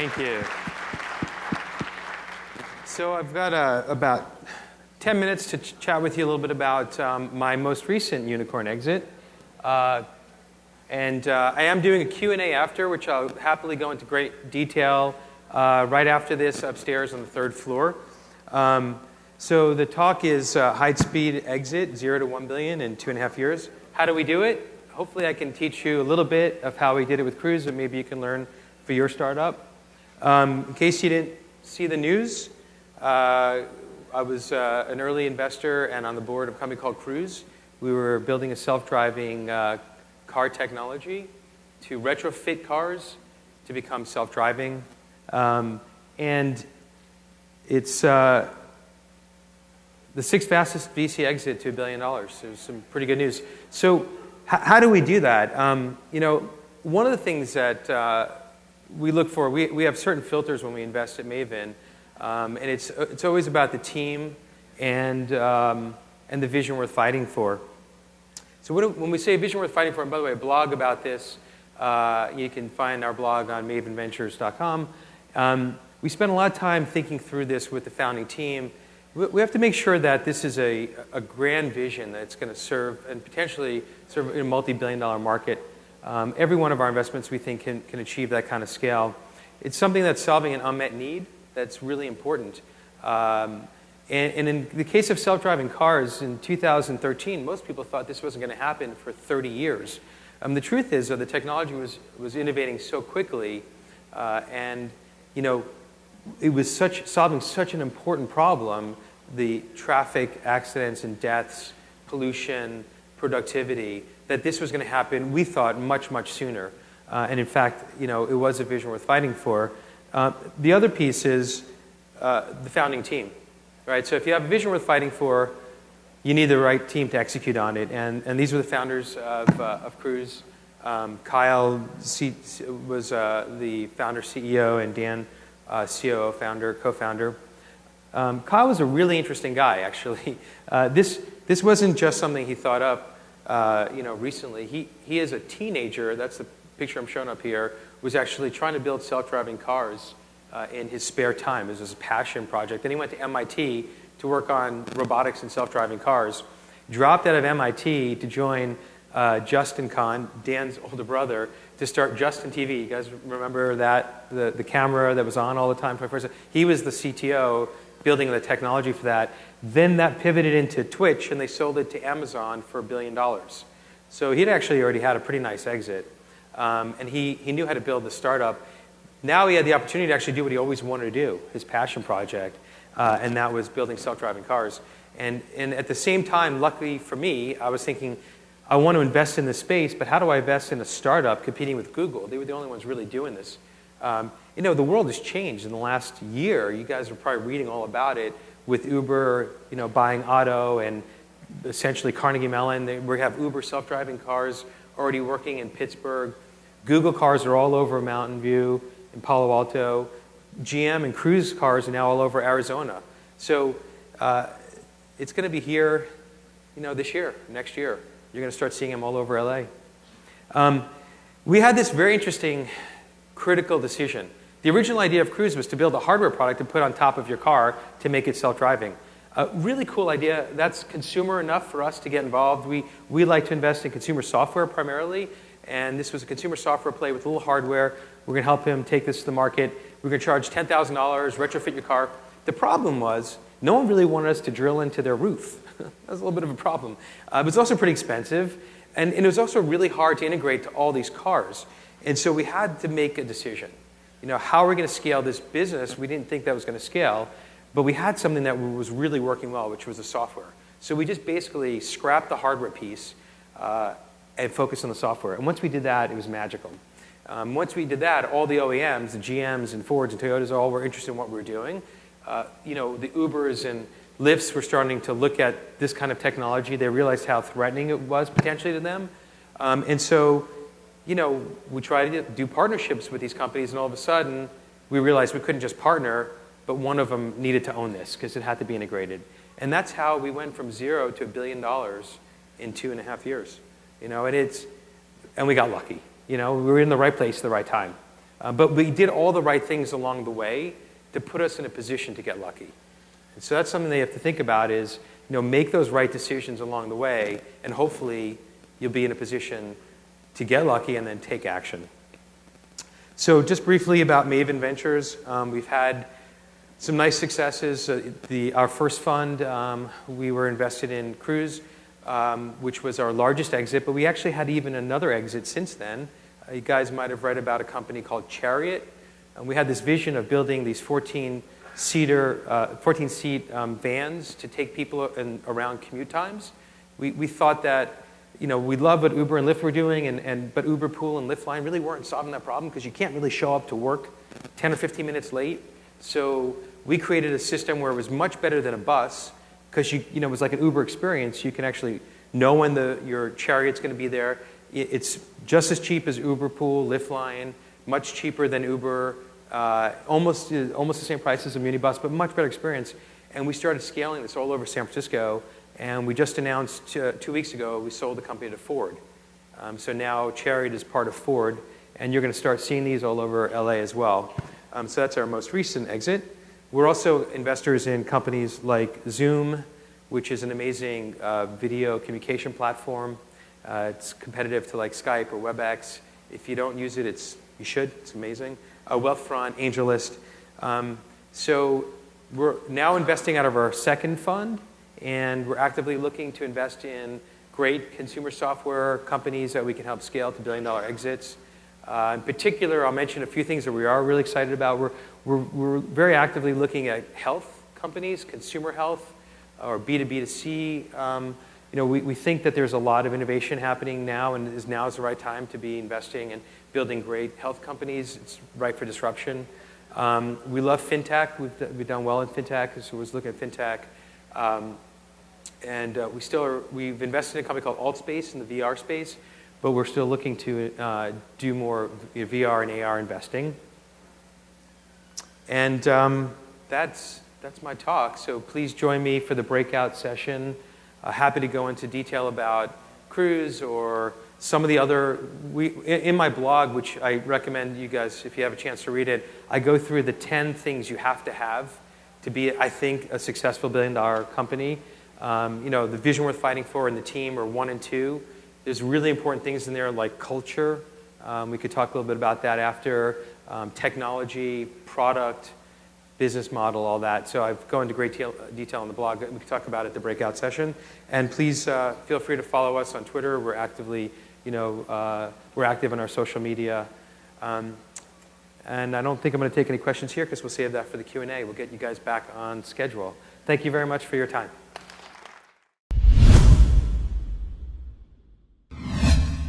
Thank you. So I've got about 10 minutes to chat with you a little bit about my most recent unicorn exit. I am doing a Q&A after, which I'll happily go into great detail right after this upstairs on the third floor. So the talk is high-speed exit, 0 to 1 billion in 2.5 years. How do we do it? Hopefully I can teach you a little bit of how we did it with Cruise, and maybe you can learn for your startup. In case you didn't see the news, I was an early investor and on the board of a company called Cruise. We were building a self-driving car technology to retrofit cars to become self-driving. And it's the sixth fastest VC exit to $1 billion. So some pretty good news. So how do we do that? One of the things that we look for, we have certain filters when we invest at Maven. And it's always about the team and the vision worth fighting for. So when we say vision worth fighting for, and by the way, a blog about this, you can find our blog on mavenventures.com. We spent a lot of time thinking through this with the founding team. We have to make sure that this is a grand vision that's going to serve and potentially serve a multi-billion-dollar market. Every one of our investments we think can achieve that kind of scale. It's something that's solving an unmet need that's really important. And in the case of self-driving cars, in 2013, most people thought this wasn't going to happen for 30 years. The truth is that the technology was innovating so quickly, and it was solving such an important problem, the traffic accidents and deaths, pollution, productivity, that this was going to happen, we thought, much, much sooner. And in fact, it was a vision worth fighting for. The other piece is the founding team, right? So if you have a vision worth fighting for, you need the right team to execute on it. And these were the founders of Cruise. Kyle was the founder, CEO, and Dan, COO, founder, co-founder. Kyle was a really interesting guy, actually. This wasn't just something he thought up, recently. He is a teenager. That's the picture I'm showing up here. Was actually trying to build self-driving cars in his spare time. It was his passion project. Then he went to MIT to work on robotics and self-driving cars. Dropped out of MIT to join Justin Kahn, Dan's older brother, to start Justin TV. You guys remember that? The camera that was on all the time. He was the CTO building the technology for that. Then that pivoted into Twitch, and they sold it to Amazon for $1 billion. So he'd actually already had a pretty nice exit. And he knew how to build the startup. Now he had the opportunity to actually do what he always wanted to do, his passion project, and that was building self-driving cars. And at the same time, luckily for me, I was thinking, I want to invest in this space, but how do I invest in a startup competing with Google? They were the only ones really doing this. The world has changed in the last year. You guys are probably reading all about it with Uber, buying Otto, and essentially Carnegie Mellon. We have Uber self-driving cars already working in Pittsburgh. Google cars are all over Mountain View, in Palo Alto. GM and Cruise cars are now all over Arizona. So it's going to be here, this year, next year. You're going to start seeing them all over LA. We had this very interesting, critical decision. The original idea of Cruise was to build a hardware product to put on top of your car to make it self-driving. Really cool idea. That's consumer enough for us to get involved. We like to invest in consumer software primarily, and this was a consumer software play with a little hardware. We're going to help him take this to the market. We're going to charge $10,000, retrofit your car. The problem was no one really wanted us to drill into their roof. That was a little bit of a problem. It was also pretty expensive, and it was also really hard to integrate to all these cars. And so we had to make a decision. How are we going to scale this business? We didn't think that was going to scale. But we had something that was really working well, which was the software. So we just basically scrapped the hardware piece and focused on the software. And once we did that, it was magical. Once we did that, all the OEMs, the GMs and Fords and Toyotas, all were interested in what we were doing. The Ubers and Lyfts were starting to look at this kind of technology. They realized how threatening it was potentially to them. And so, we tried to do partnerships with these companies, and all of a sudden, we realized we couldn't just partner, but one of them needed to own this because it had to be integrated. And that's how we went from 0 to $1 billion in 2.5 years. And we got lucky. We were in the right place at the right time. But we did all the right things along the way to put us in a position to get lucky. And so that's something they have to think about is, make those right decisions along the way, and hopefully you'll be in a position to get lucky and then take action. So just briefly about Maven Ventures, we've had some nice successes. Our first fund, we were invested in Cruise, which was our largest exit, but we actually had even another exit since then. You guys might have read about a company called Chariot. And we had this vision of building these 14-seat vans to take people around commute times. We thought that, we love what Uber and Lyft were doing, but Uber Pool and Lyft Line really weren't solving that problem because you can't really show up to work 10 or 15 minutes late. So we created a system where it was much better than a bus because it was like an Uber experience. You can actually know when your Chariot's going to be there. It's just as cheap as Uber Pool, Lyft Line, much cheaper than Uber, almost the same price as a minibus, but much better experience. And we started scaling this all over San Francisco. And we just announced 2 weeks ago we sold the company to Ford. So now Chariot is part of Ford, and you're going to start seeing these all over LA as well. So that's our most recent exit. We're also investors in companies like Zoom, which is an amazing video communication platform. It's competitive to like Skype or WebEx. If you don't use it, you should. It's amazing. Wealthfront, AngelList. So we're now investing out of our second fund, and we're actively looking to invest in great consumer software companies that we can help scale to billion-dollar exits. In particular, I'll mention a few things that we are really excited about. We're very actively looking at health companies, consumer health, or B2B2C. We think that there's a lot of innovation happening now, and now is the right time to be investing and building great health companies. It's ripe for disruption. We love fintech. We've done well in fintech, so we're looking at fintech. We've invested in a company called AltSpace in the VR space, but we're still looking to do more VR and AR investing. And that's my talk. So please join me for the breakout session. Happy to go into detail about Cruise or some of the other. In my blog, which I recommend you guys, if you have a chance to read it, I go through the 10 things you have to be, I think, a successful billion-dollar company. The vision worth fighting for and the team are 1 and 2. There's really important things in there like culture. We could talk a little bit about that after. Technology, product, business model, all that. So I go into great detail on the blog. We can talk about it at the breakout session. And please feel free to follow us on Twitter. We're actively, we're active on our social media. And I don't think I'm going to take any questions here because we'll save that for the Q&A. We'll get you guys back on schedule. Thank you very much for your time.